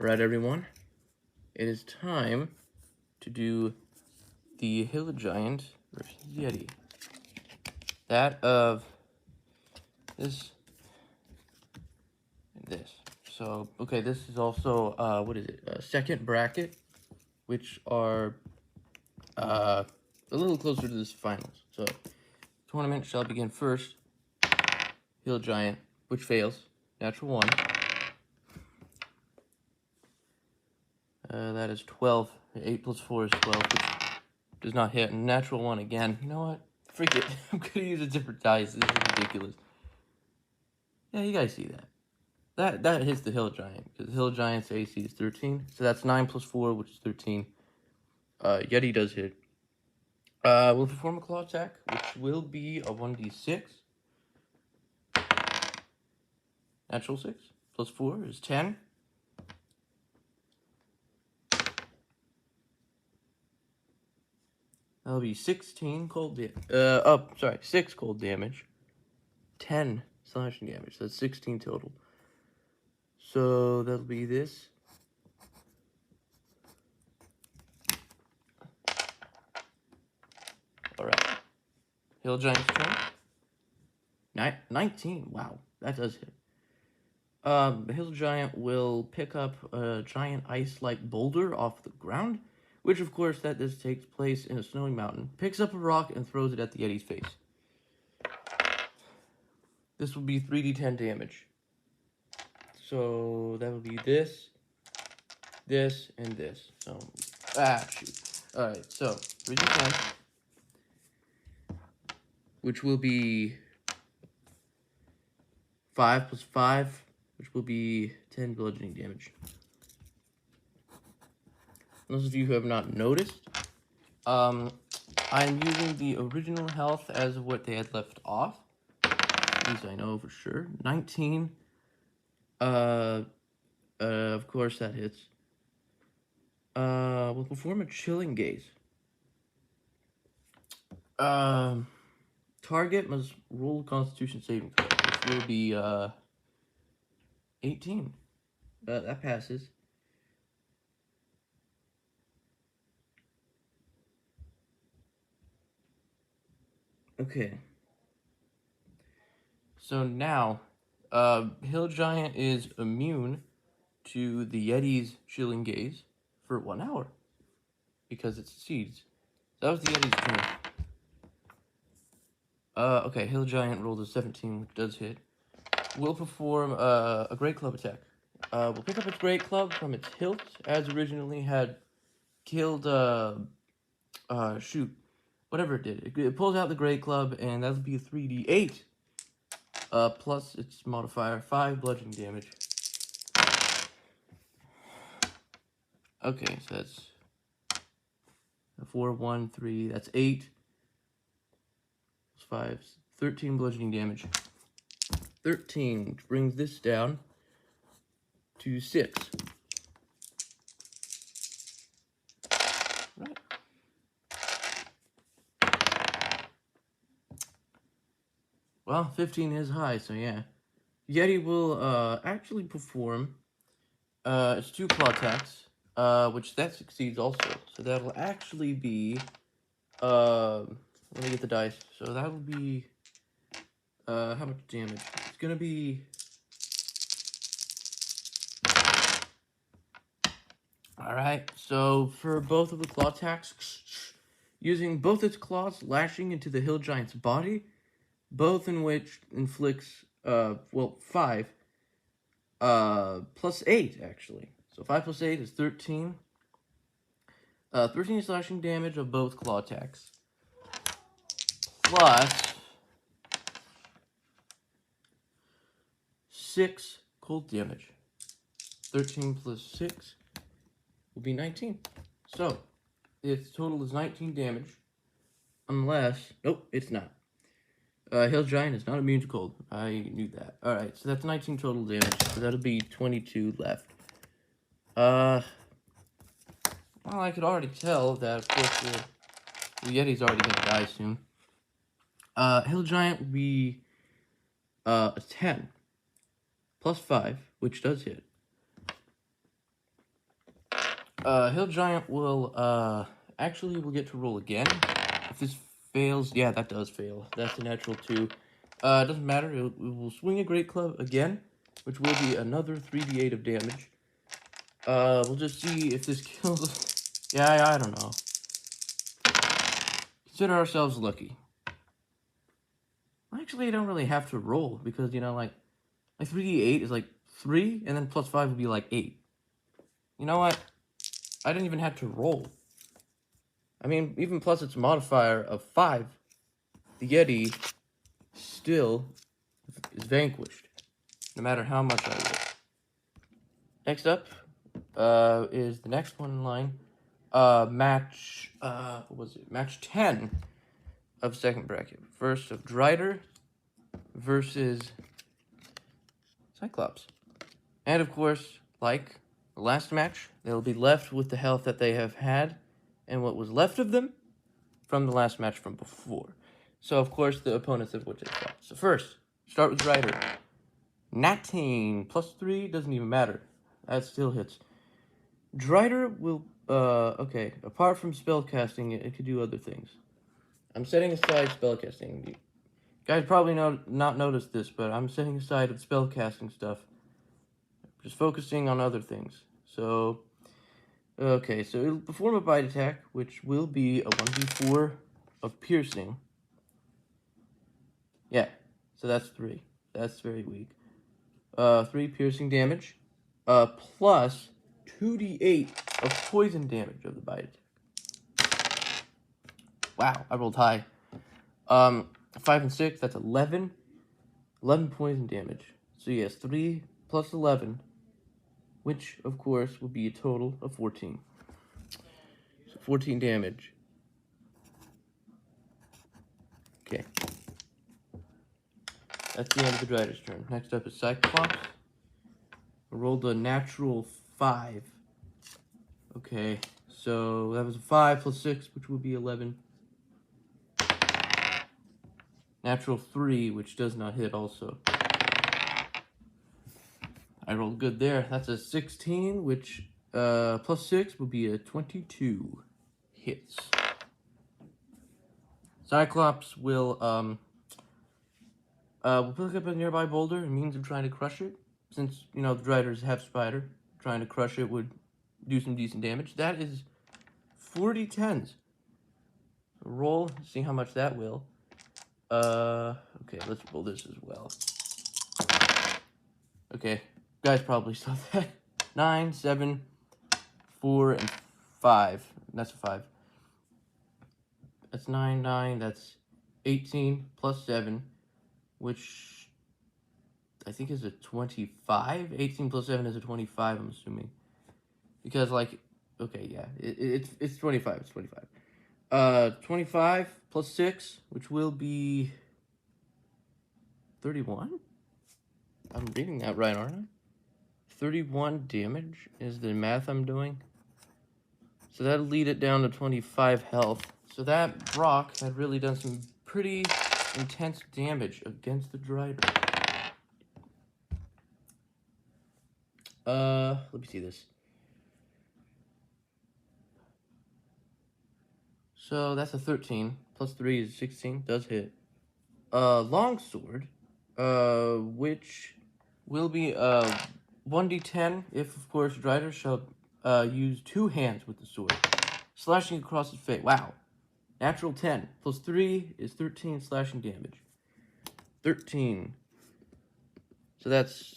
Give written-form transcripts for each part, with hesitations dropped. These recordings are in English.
Alright, everyone. It is time to do the Hill Giant versus Yeti. That of this and this. So, okay, this is also, second bracket, which are a little closer to this finals. So, tournament shall begin first. Hill Giant, which fails. Natural 1. That is 12. 8 plus 4 is 12, which does not hit. And natural 1 again. You know what? Freak it. I'm going to use a different dice. This is ridiculous. Yeah, you guys see that. That hits the Hill Giant, because the Hill Giant's AC is 13. So that's 9 plus 4, which is 13. Yeti does hit. We'll perform a claw attack, which will be a 1d6. Natural 6 plus 4 is 10. That'll be 16 cold damage. 6 cold damage. 10 slashing damage. So that's 16 total. So that'll be this. Alright. Hill Giant's turn. 19. Wow, that does hit. Hill Giant will pick up a giant ice-like boulder off the ground, which of course this takes place in a snowy mountain, picks up a rock and throws it at the Yeti's face. This will be 3d10 damage. So that will be this, and this. So, shoot. Alright, so 3d10, which will be 5 plus 5, which will be 10 bludgeoning damage. Those of you who have not noticed, I'm using the original health as what they had left off. At least I know for sure. 19. Of course that hits. We'll perform a chilling gaze. Target must roll a Constitution saving throw, which will be 18. That passes. Okay. So now, Hill Giant is immune to the Yeti's chilling gaze for 1 hour because it succeeds. So that was the Yeti's turn. Okay, Hill Giant rolled a 17, which does hit. We'll perform a Great Club attack. We'll pick up its Great Club from its hilt, as originally had killed, whatever it did. It pulls out the Great Club, and that'll be a 3d8, plus its modifier, 5 bludgeoning damage. Okay, so that's 4, 1, 3, that's 8. 5, 13 bludgeoning damage. 13, which brings this down to 6. Right. Well, 15 is high, so yeah. Yeti will actually perform its 2 claw attacks, which that succeeds also. So that'll actually be let me get the dice. So that'll be how much damage? It's gonna be alright, so for both of the claw attacks, using both its claws lashing into the Hill Giant's body, both in which inflicts 5 plus 8 actually. So 5 plus 8 is 13. 13 slashing damage of both claw attacks. Plus 6 cold damage. 13 plus 6 will be 19. So, its total is 19 damage. Unless, nope, it's not. Hill Giant is not immune to cold. I knew that. Alright, so that's 19 total damage. So that'll be 22 left. Well, I could already tell that, of course, the Yeti's already gonna die soon. Hill Giant will be a 10 plus 5, which does hit. Hill Giant will, actually we'll get to roll again. If this fails, yeah, that does fail. That's a natural 2. It doesn't matter, it will swing a Great Club again, which will be another 3d8 of damage. We'll just see if this kills... yeah, I don't know. Consider ourselves lucky. Actually, I don't really have to roll, because, you know, like 3d8 is like 3, and then plus 5 would be like 8. You know what? I didn't even have to roll. I mean, even plus its modifier of 5, the Yeti still is vanquished, no matter how much I roll. Next up is the next one in line. Match, what was it? Match 10 of second bracket. First of Drider versus Cyclops. And of course, like the last match, they'll be left with the health that they have had and what was left of them from the last match from before. So, of course, the opponents of which they fought. So first, start with Drider. Natane, plus 3, doesn't even matter. That still hits. Drider will, okay, apart from spellcasting, it could do other things. I'm setting aside spellcasting. You guys probably not noticed this, but I'm setting aside the spellcasting stuff. Just focusing on other things. So, okay, so it'll perform a bite attack, which will be a 1d4 of piercing. Yeah, so that's 3. That's very weak. 3 piercing damage, plus 2d8 of poison damage of the bite attack. Wow, I rolled high. 5 and 6, that's 11. 11 poison damage. So yes, 3 plus 11, which, of course, will be a total of 14. So 14 damage. Okay. That's the end of the Drider's turn. Next up is Cyclops. I rolled a natural 5. Okay, so that was a 5 plus 6, which would be 11. Natural 3, which does not hit also. I rolled good there. That's a 16, which plus 6 would be a 22. Hits. Cyclops will pick up a nearby boulder and means of trying to crush it. Since, you know, the Drider's half spider, trying to crush it would do some decent damage. That is 40 10s. Roll, see how much that will. Okay, let's roll this as well. Okay, guys probably saw that. 9, 7, 4, and 5. That's a 5. That's 9, 9, that's 18 plus 7, which I think is a 25. 18 plus 7 is a 25, I'm assuming. Because, like, okay, yeah, it's 25, it's 25. 25 plus 6, which will be 31? I'm reading that right, aren't I? 31 damage is the math I'm doing. So that'll lead it down to 25 health. So that Brock had really done some pretty intense damage against the Drider. Let me see this. So that's a 13. Plus 3 is 16. Does hit. Longsword, which will be 1d10 if, of course, Drider shall use 2 hands with the sword, slashing across his face. Wow. Natural 10. Plus 3 is 13 slashing damage. 13. So that's...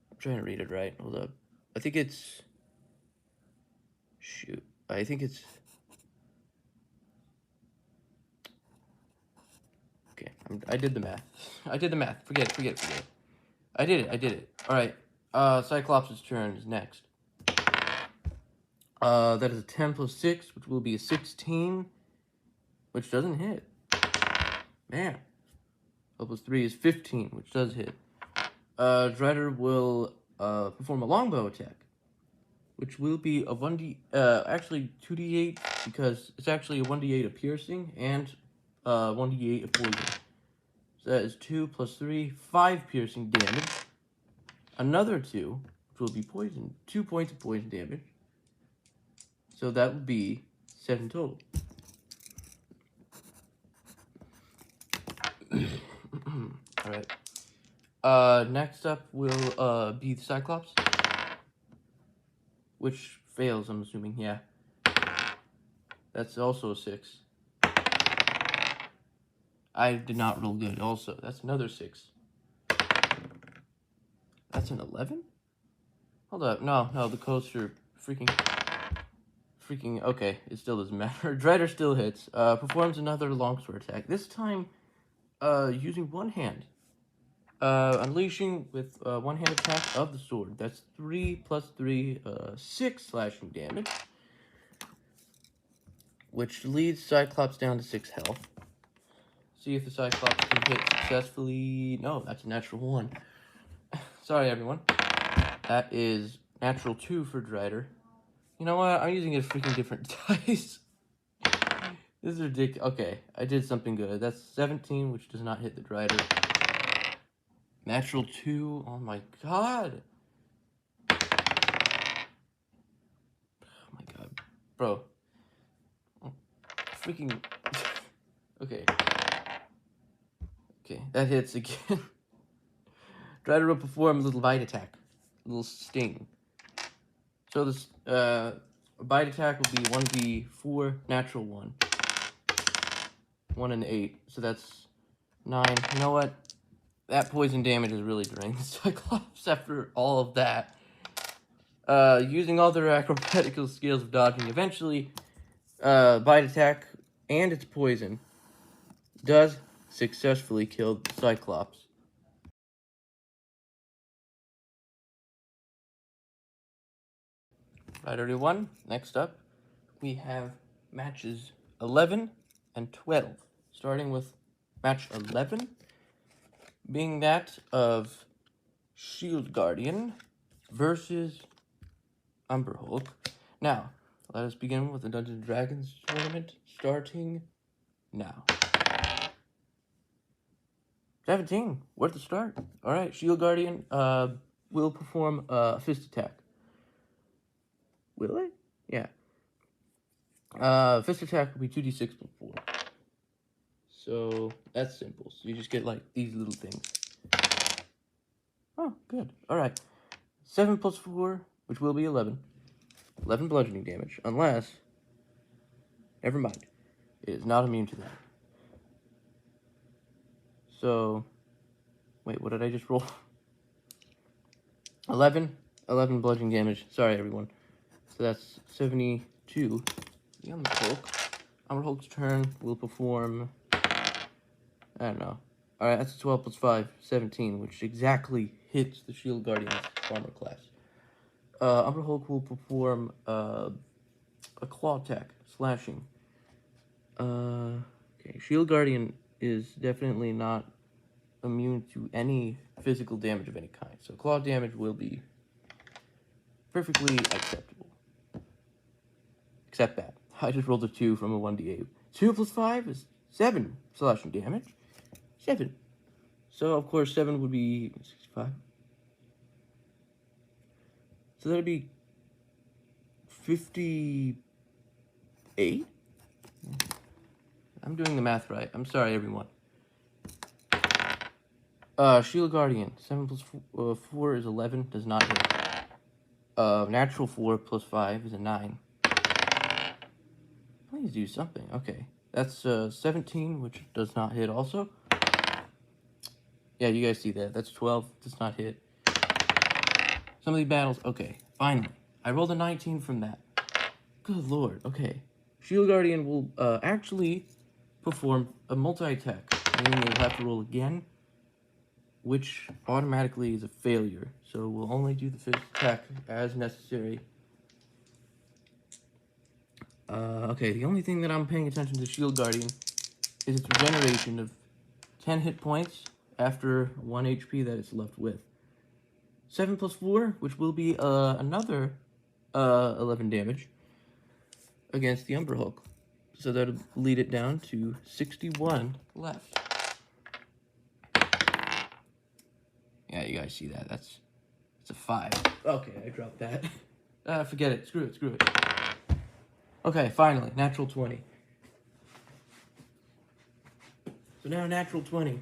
I'm trying to read it right. Hold up. I think it's... Shoot. I think it's... Okay. I did the math. I did the math. Forget it. I did it. Alright. Cyclops' turn is next. That is a 10 plus 6, which will be a 16, which doesn't hit. Man. 12 plus 3 is 15, which does hit. Drider will perform a longbow attack, which will be a actually 2d8, because it's actually a 1d8 of piercing and 1d8 of poison. So that is 2 plus 3, 5 piercing damage. Another 2, which will be poison. 2 points of poison damage. So that would be 7 total. Alright. Next up will be the Cyclops. Which fails, I'm assuming, yeah. That's also a 6. I did not roll good also. That's another 6. That's an 11? Hold up. No, the coaster freaking, okay, it still doesn't matter. Drider still hits. Performs another longsword attack. This time, using one hand. Unleashing with one-hand attack of the sword. That's 3 plus 3, 6 slashing damage. Which leads Cyclops down to 6 health. See if the Cyclops can hit successfully. No, that's a natural 1. Sorry, everyone. That is natural 2 for Drider. You know what? I'm using a freaking different dice. This is ridiculous. Okay, I did something good. That's 17, which does not hit the Drider. Natural 2. Oh my god. Oh my god. Bro. Freaking. Okay. Okay, that hits again. Drider will perform a little bite attack. A little sting. So this bite attack will be 1d4, natural 1. 1 and 8. So that's 9. You know what? That poison damage is really drained the Cyclops after all of that. Using all their acrobatical skills of dodging, eventually, bite attack and its poison does successfully kill the Cyclops. Right, already won. Next up, we have matches 11 and 12. Starting with match 11, being that of Shield Guardian versus Umber Hulk. Now, let us begin with the Dungeons & Dragons tournament, starting now. 17, worth the start. Alright, Shield Guardian will perform a fist attack. Will it? Yeah. Fist attack will be 2d6 plus 4. So, that's simple. So you just get, like, these little things. Oh, good. Alright. 7 plus 4, which will be 11. 11 bludgeoning damage, unless... Never mind. It is not immune to that. So... Wait, what did I just roll? 11 bludgeoning damage. Sorry, everyone. So that's 72. The Umber Hulk. Umber Hulk's turn will perform... I don't know. Alright, that's 12 plus 5, 17, which exactly hits the Shield Guardian's armor class. Umber Hulk will perform a claw attack, slashing. Okay, Shield Guardian is definitely not immune to any physical damage of any kind, so claw damage will be perfectly acceptable. Except that. I just rolled a 2 from a 1d8. 2 plus 5 is 7 slashing damage. 7. So, of course, 7 would be 65. So that would be 58? I'm doing the math right. I'm sorry, everyone. Shield Guardian. 7 plus 4 is 11. Does not hit. Natural 4 plus 5 is a 9. Please do something. Okay. That's 17, which does not hit also. Yeah, you guys see that. That's 12. Does not hit. Some of these battles... Okay, finally. I rolled a 19 from that. Good lord. Okay. Shield Guardian will actually perform a multi-attack. Meaning you'll have to roll again, which automatically is a failure. So we'll only do the fist attack as necessary. Okay, the only thing that I'm paying attention to Shield Guardian is its regeneration of 10 hit points after 1 HP that it's left with. 7 plus 4, which will be another 11 damage against the Umber Hulk. So that'll lead it down to 61 left. Yeah, you guys see that. That's It's a 5. Okay, I dropped that. Forget it. Screw it. Okay, finally, natural 20. So now natural 20.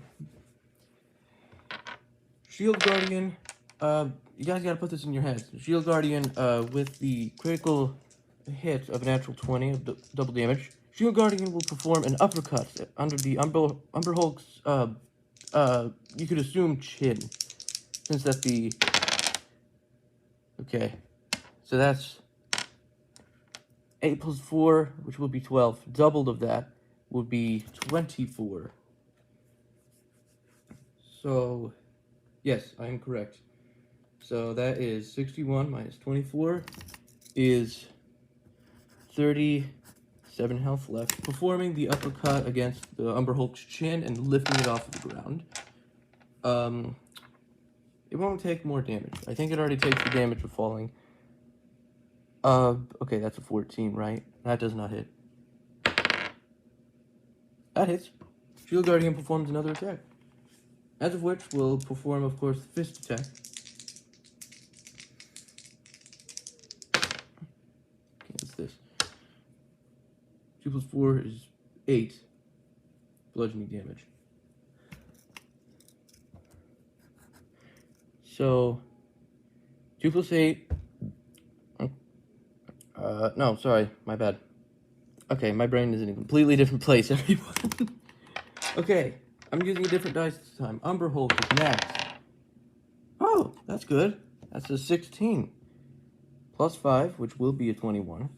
Shield Guardian, you guys gotta put this in your heads. Shield Guardian, with the critical hit of a natural 20 of double damage, Shield Guardian will perform an uppercut under the Umber Hulk's, you could assume chin, since that's the, okay, so that's 8 plus 4, which will be 12, doubled of that would be 24. So, yes, I am correct. So that is 61 minus 24 is 37 health left. Performing the uppercut against the Umber Hulk's chin and lifting it off of the ground. It won't take more damage. I think it already takes the damage of falling. Okay, that's a 14, right? That does not hit. That hits. Shield Guardian performs another attack. As of which will perform, of course, the fist attack. Okay, what's this? 2 plus 4 is 8 bludgeoning damage. So, 2 plus 8. No, sorry, my bad. Okay, my brain is in a completely different place, everyone. Okay, I'm using a different dice this time. Umber Hulk is next. Oh, that's good. That's a 16. Plus 5, which will be a 21.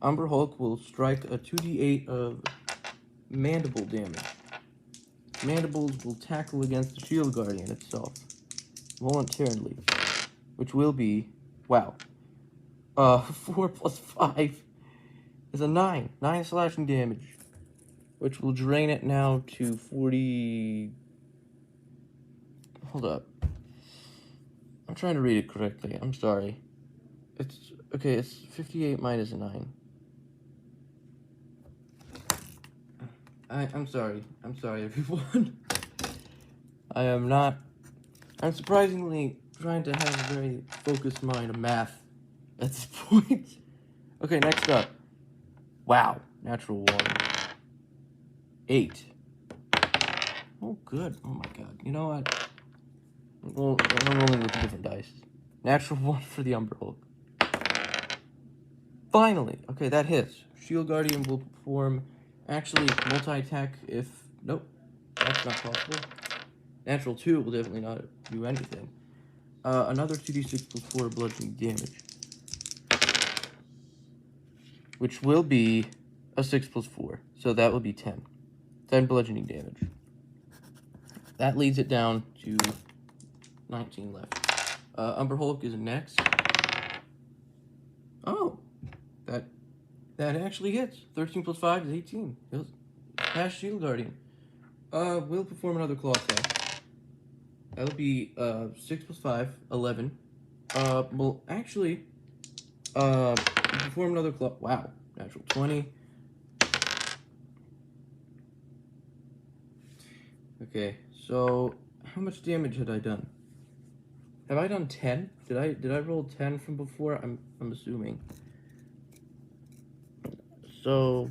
Umber Hulk will strike a 2d8 of mandible damage. Mandibles will tackle against the Shield Guardian itself, voluntarily, which will be, wow, 4 plus 5 is a 9. 9 slashing damage, which will drain it now to 40... Hold up. I'm trying to read it correctly. I'm sorry. It's, okay, it's 58 minus a 9. I'm sorry. I'm sorry, everyone. I'm surprisingly trying to have a very focused mind of math at this point. Okay, next up. Wow, natural 1. 8. Oh, good. Oh my god. You know what? I'm rolling with different dice. Natural 1 for the Umber Hulk. Finally. Okay, that hits. Shield Guardian will perform, actually, multi-attack if... Nope. That's not possible. Natural 2 will definitely not do anything. Another 2d6 plus 4 bludgeoning damage. Which will be a 6 plus 4. So that will be 10. 10 bludgeoning damage. That leads it down to 19 left. Umber Hulk is next. Oh, that actually hits. 13 plus 5 is 18. Past Shield Guardian. We'll perform another claw attack. That'll be 6 plus 5, 11. Well, actually, perform another claw. Wow, natural 20. Okay, so how much damage had I done? Have I done 10? Did I roll 10 from before? I'm assuming. So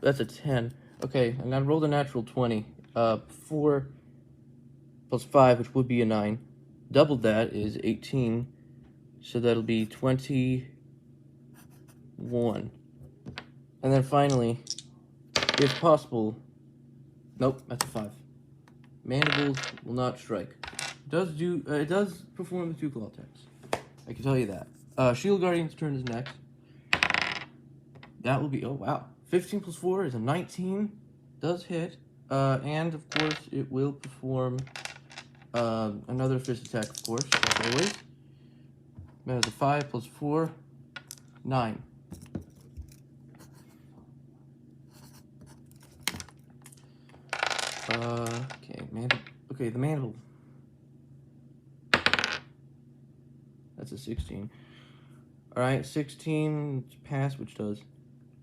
that's a 10. Okay, and I rolled a natural 20. 4 plus 5, which would be a 9. Doubled that is 18. So that'll be 21. And then finally, if possible, nope, that's a 5. Mandibles will not strike. It does perform the 2 claw attacks. I can tell you that. Shield Guardian's turn is next. That will be, oh wow. 15 plus 4 is a 19. Does hit. And of course, it will perform another fist attack, of course, as always. That is a 5 plus 4, 9. Okay, the mandible. That's a 16. Alright, 16 pass, which does.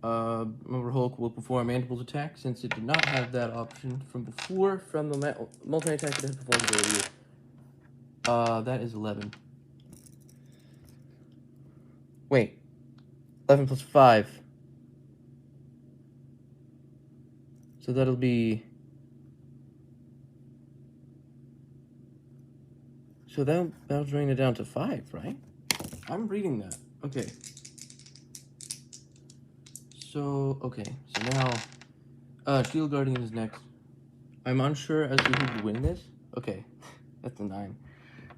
Umber Hulk will perform Mandible's attack, since it did not have that option from before, from the multi-attack it had performed That is 11. Wait. 11 plus 5. So that'll be... So that'll bring it down to 5, right? I'm reading that. Okay. So now... Shield Guardian is next. I'm unsure as to who would win this. Okay. That's a 9.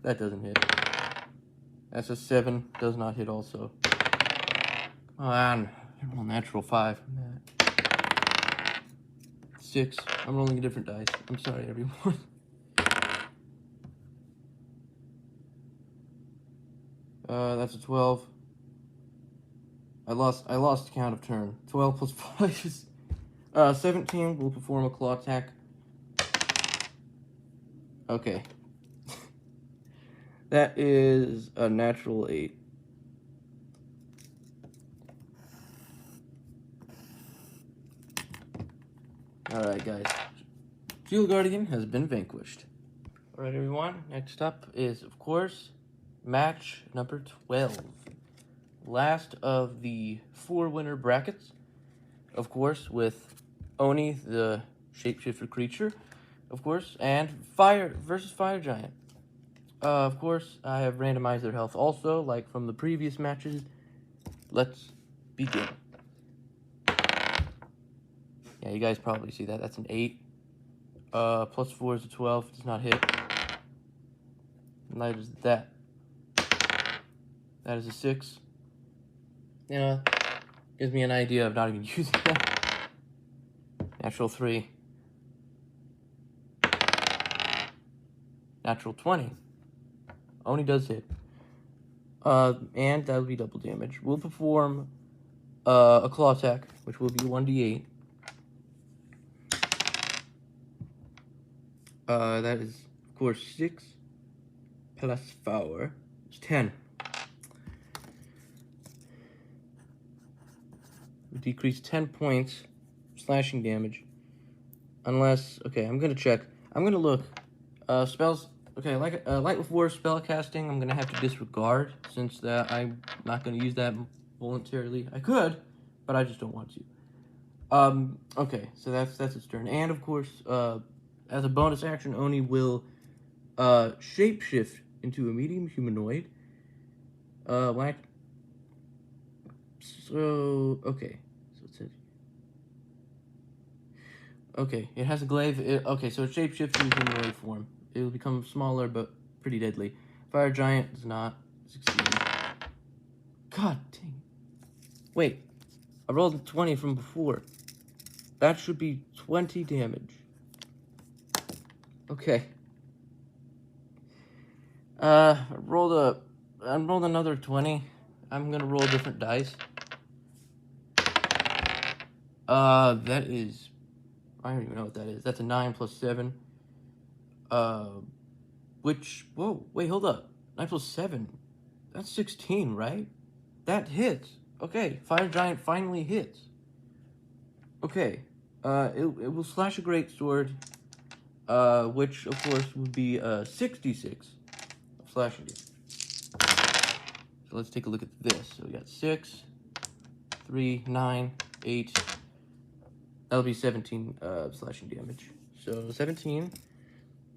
That doesn't hit. That's a 7. Does not hit also. Come on. Roll natural 5 from that. 6. I'm rolling a different dice. I'm sorry, everyone. That's a 12. I lost count of turn. 12 plus 5 is 17. Will perform a claw attack. Okay. That is a natural 8. Alright, guys. Shield Guardian has been vanquished. Alright, everyone. Next up is, of course, match number 12. Last of the 4 winner brackets. Of course, with Oni, the shapeshifter creature. Of course, and Fire versus Fire Giant. Of course, I have randomized their health also, like from the previous matches. Let's begin. Yeah, you guys probably see that. That's an 8. Plus 4 is a 12. Does not hit. Neither is that. That is a 6. You know, gives me an idea of not even using that. Natural 3. Natural 20. Only does hit. And that'll be double damage. We'll perform a claw attack, which will be 1d8. That is, of course, 6 plus 4 is 10. We decrease 10 points slashing damage. Unless, okay, I'm gonna check. I'm gonna look. Spells. Okay, like before spell casting, I'm gonna have to disregard since that I'm not gonna use that voluntarily. I could, but I just don't want to. Okay, so that's its turn, and of course, as a bonus action, Oni will shapeshift into a medium humanoid. Okay, so it says. Okay, it has a glaive. Okay, so it shapeshifts into humanoid form. It will become smaller, but pretty deadly. Fire Giant does not succeed. God dang. Wait, I rolled a 20 from before. That should be 20 damage. Okay. I rolled another 20. I'm gonna roll different dice. That is... I don't even know what that is. That's a 9 plus 7. Whoa, wait, hold up. 9 plus 7. That's 16, right? That hits. Okay, Fire Giant finally hits. Okay, it will slash a great sword, which, of course, would be 66 of slashing damage. So let's take a look at this. So we got 6, 3, 9, 8. That'll be 17 slashing damage. So 17.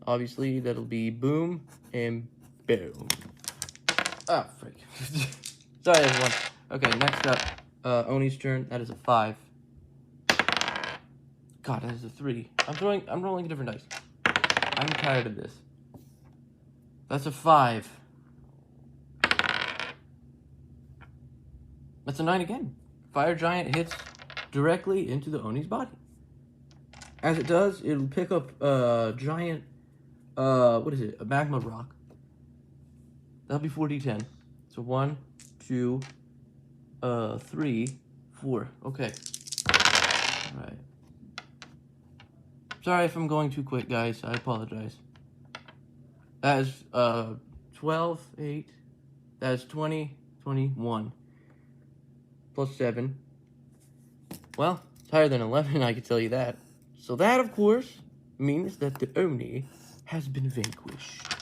Obviously, that'll be boom and boom. Ah, frick. Sorry, everyone. Okay, next up, Oni's turn. That is a 5. God, that is a 3. I'm rolling a different dice. I'm tired of this. That's a 5. That's a 9 again. Fire Giant hits directly into the Oni's body. As it does, it'll pick up a giant, what is it? A magma rock. That'll be 4d10. So 1, 2, 3, 4. Okay. Alright. Sorry if I'm going too quick, guys. I apologize. That is 12, 8. That is 20, 21. Plus 7. Well, it's higher than 11, I can tell you that. So that, of course, means that the Oni has been vanquished.